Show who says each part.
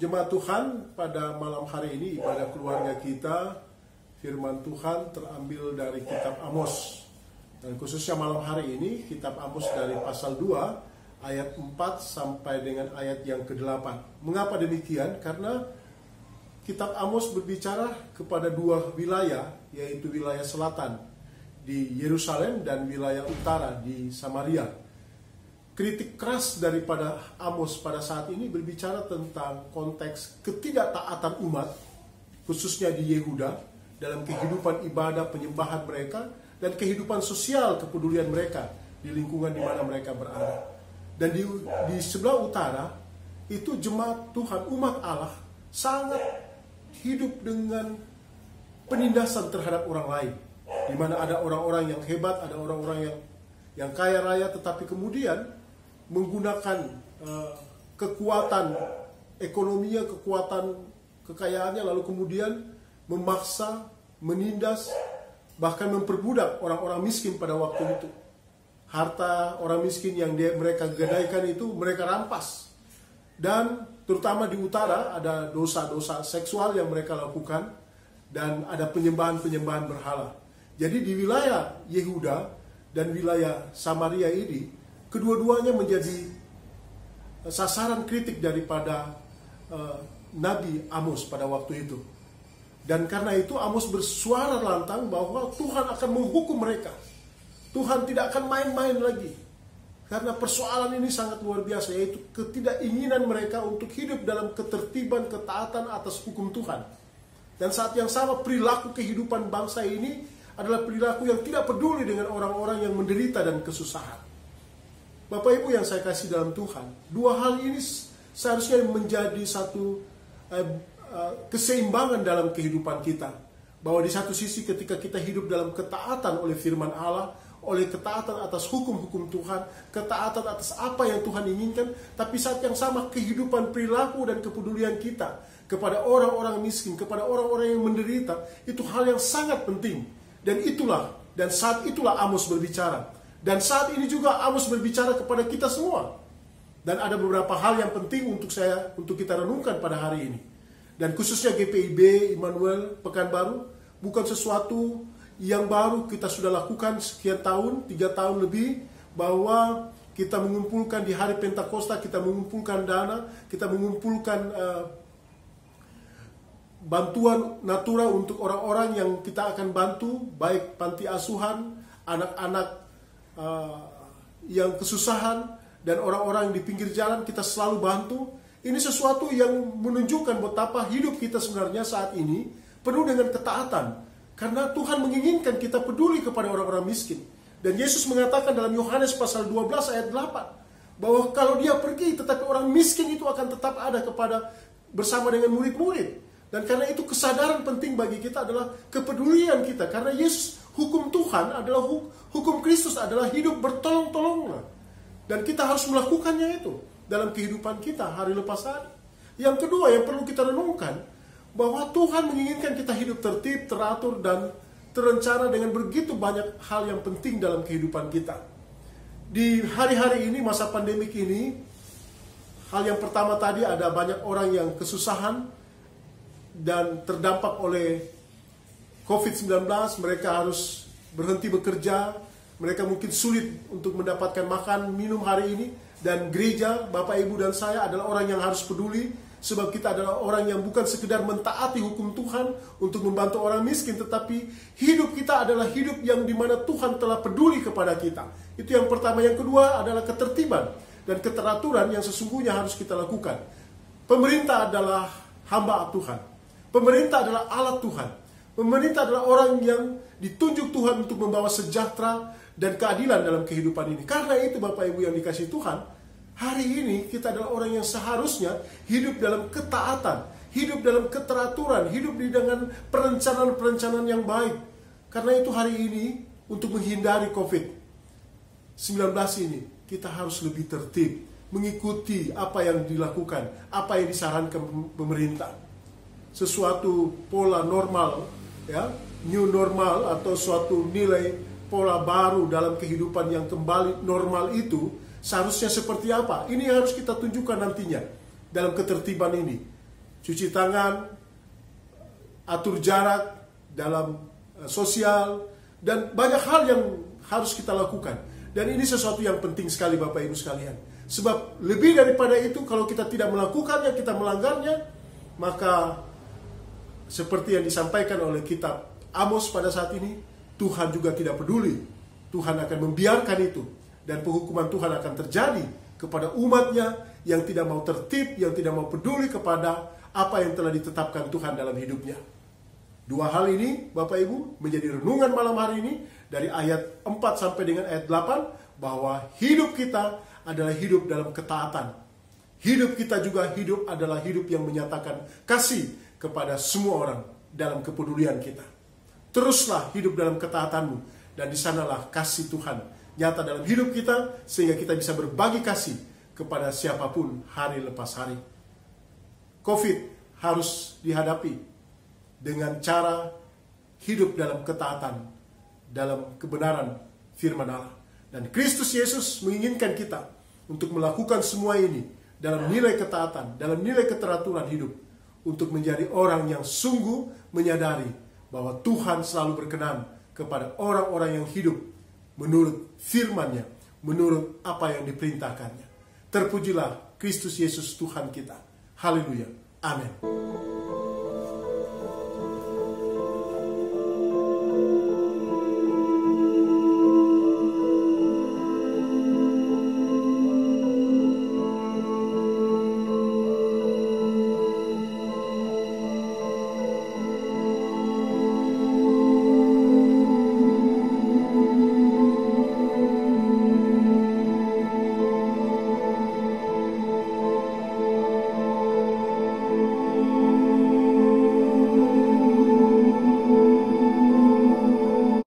Speaker 1: Jemaat Tuhan, pada malam hari ini ibadah keluarga kita, firman Tuhan terambil dari kitab Amos. Dan khususnya malam hari ini kitab Amos dari pasal 2 ayat 4 sampai dengan ayat yang ke-8. Mengapa demikian? Karena kitab Amos berbicara kepada dua wilayah, yaitu wilayah selatan di Yerusalem dan wilayah utara di Samaria. Kritik keras daripada Amos pada saat ini berbicara tentang konteks ketidaktaatan umat, khususnya di Yehuda, dalam kehidupan ibadah penyembahan mereka dan kehidupan sosial kepedulian mereka di lingkungan di mana mereka berada. Dan di sebelah utara itu jemaat Tuhan, umat Allah sangat hidup dengan penindasan terhadap orang lain, di mana ada orang-orang yang hebat, ada orang-orang yang kaya raya, tetapi kemudian menggunakan kekuatan ekonominya, kekuatan kekayaannya, lalu kemudian memaksa, menindas, bahkan memperbudak orang-orang miskin pada waktu itu. Harta orang miskin yang mereka gadaikan itu mereka rampas. Dan terutama di utara ada dosa-dosa seksual yang mereka lakukan, dan ada penyembahan-penyembahan berhala. Jadi di wilayah Yehuda dan wilayah Samaria ini, kedua-duanya menjadi sasaran kritik daripada Nabi Amos pada waktu itu. Dan karena itu Amos bersuara lantang bahwa Tuhan akan menghukum mereka. Tuhan tidak akan main-main lagi. Karena persoalan ini sangat luar biasa, yaitu ketidakinginan mereka untuk hidup dalam ketertiban, ketaatan atas hukum Tuhan. Dan saat yang sama perilaku kehidupan bangsa ini adalah perilaku yang tidak peduli dengan orang-orang yang menderita dan kesusahan. Bapak Ibu yang saya kasih dalam Tuhan, dua hal ini seharusnya menjadi satu keseimbangan dalam kehidupan kita. Bahwa di satu sisi ketika kita hidup dalam ketaatan oleh firman Allah, oleh ketaatan atas hukum-hukum Tuhan, ketaatan atas apa yang Tuhan inginkan, tapi saat yang sama kehidupan perilaku dan kepedulian kita kepada orang-orang miskin, kepada orang-orang yang menderita, itu hal yang sangat penting. Dan saat itulah Amos berbicara. Dan saat ini juga Amos berbicara kepada kita semua. Dan ada beberapa hal yang penting untuk kita renungkan pada hari ini. Dan khususnya GPIB Immanuel Pekanbaru bukan sesuatu yang baru kita sudah lakukan sekian tahun, 3 tahun lebih, bahwa kita mengumpulkan di hari Pentakosta, kita mengumpulkan dana, kita mengumpulkan bantuan natura untuk orang-orang yang kita akan bantu, baik panti asuhan, anak-anak yang kesusahan, dan orang-orang di pinggir jalan kita selalu bantu. Ini sesuatu yang menunjukkan betapa hidup kita sebenarnya saat ini penuh dengan ketaatan, karena Tuhan menginginkan kita peduli kepada orang-orang miskin. Dan Yesus mengatakan dalam Yohanes pasal 12 ayat 8 bahwa kalau dia pergi, tetapi orang miskin itu akan tetap ada bersama dengan murid-murid. Dan karena itu kesadaran penting bagi kita adalah kepedulian kita, karena Yesus, hukum Tuhan adalah hukum Kristus adalah hidup bertolong-tolongan. Dan kita harus melakukannya itu dalam kehidupan kita hari lepas hari. Yang kedua yang perlu kita renungkan, bahwa Tuhan menginginkan kita hidup tertib, teratur, dan terencana dengan begitu banyak hal yang penting dalam kehidupan kita. Di hari-hari ini, masa pandemik ini, hal yang pertama tadi ada banyak orang yang kesusahan dan terdampak oleh COVID-19, mereka harus berhenti bekerja, mereka mungkin sulit untuk mendapatkan makan, minum hari ini. Dan gereja, Bapak Ibu dan saya adalah orang yang harus peduli, sebab kita adalah orang yang bukan sekedar mentaati hukum Tuhan untuk membantu orang miskin, tetapi hidup kita adalah hidup yang dimana Tuhan telah peduli kepada kita. Itu yang pertama. Yang kedua adalah ketertiban dan keteraturan yang sesungguhnya harus kita lakukan. Pemerintah adalah hamba Tuhan. Pemerintah adalah alat Tuhan. Pemerintah adalah orang yang ditunjuk Tuhan untuk membawa sejahtera dan keadilan dalam kehidupan ini. Karena itu Bapak Ibu yang dikasihi Tuhan, hari ini kita adalah orang yang seharusnya hidup dalam ketaatan, hidup dalam keteraturan, hidup dengan perencanaan-perencanaan yang baik. Karena itu hari ini untuk menghindari COVID-19 ini, kita harus lebih tertib, mengikuti apa yang dilakukan, apa yang disarankan pemerintah. Sesuatu pola normal, ya, new normal, atau suatu nilai pola baru dalam kehidupan yang kembali normal itu seharusnya seperti apa? Ini harus kita tunjukkan nantinya dalam ketertiban ini. cuci tangan, atur jarak dalam sosial, dan banyak hal yang harus kita lakukan. Dan ini sesuatu yang penting sekali Bapak Ibu sekalian. Sebab lebih daripada itu, kalau kita tidak melakukannya, kita melanggarnya, maka seperti yang disampaikan oleh kitab Amos pada saat ini, Tuhan juga tidak peduli. Tuhan akan membiarkan itu. Dan penghukuman Tuhan akan terjadi kepada umatnya yang tidak mau tertib, yang tidak mau peduli kepada apa yang telah ditetapkan Tuhan dalam hidupnya. Dua hal ini, Bapak Ibu, menjadi renungan malam hari ini dari ayat 4 sampai dengan ayat 8, bahwa hidup kita adalah hidup dalam ketaatan. Hidup kita juga adalah hidup yang menyatakan kasih kepada semua orang dalam kepedulian kita. Teruslah hidup dalam ketaatanmu, dan di sanalah kasih Tuhan nyata dalam hidup kita, sehingga kita bisa berbagi kasih kepada siapapun hari lepas hari. COVID harus dihadapi dengan cara hidup dalam ketaatan, dalam kebenaran firman Allah. Dan Kristus Yesus menginginkan kita untuk melakukan semua ini dalam nilai ketaatan, dalam nilai keteraturan hidup, untuk menjadi orang yang sungguh menyadari bahwa Tuhan selalu berkenan kepada orang-orang yang hidup menurut firman-Nya, menurut apa yang diperintahkannya. Terpujilah Kristus Yesus Tuhan kita. Haleluya. Amin.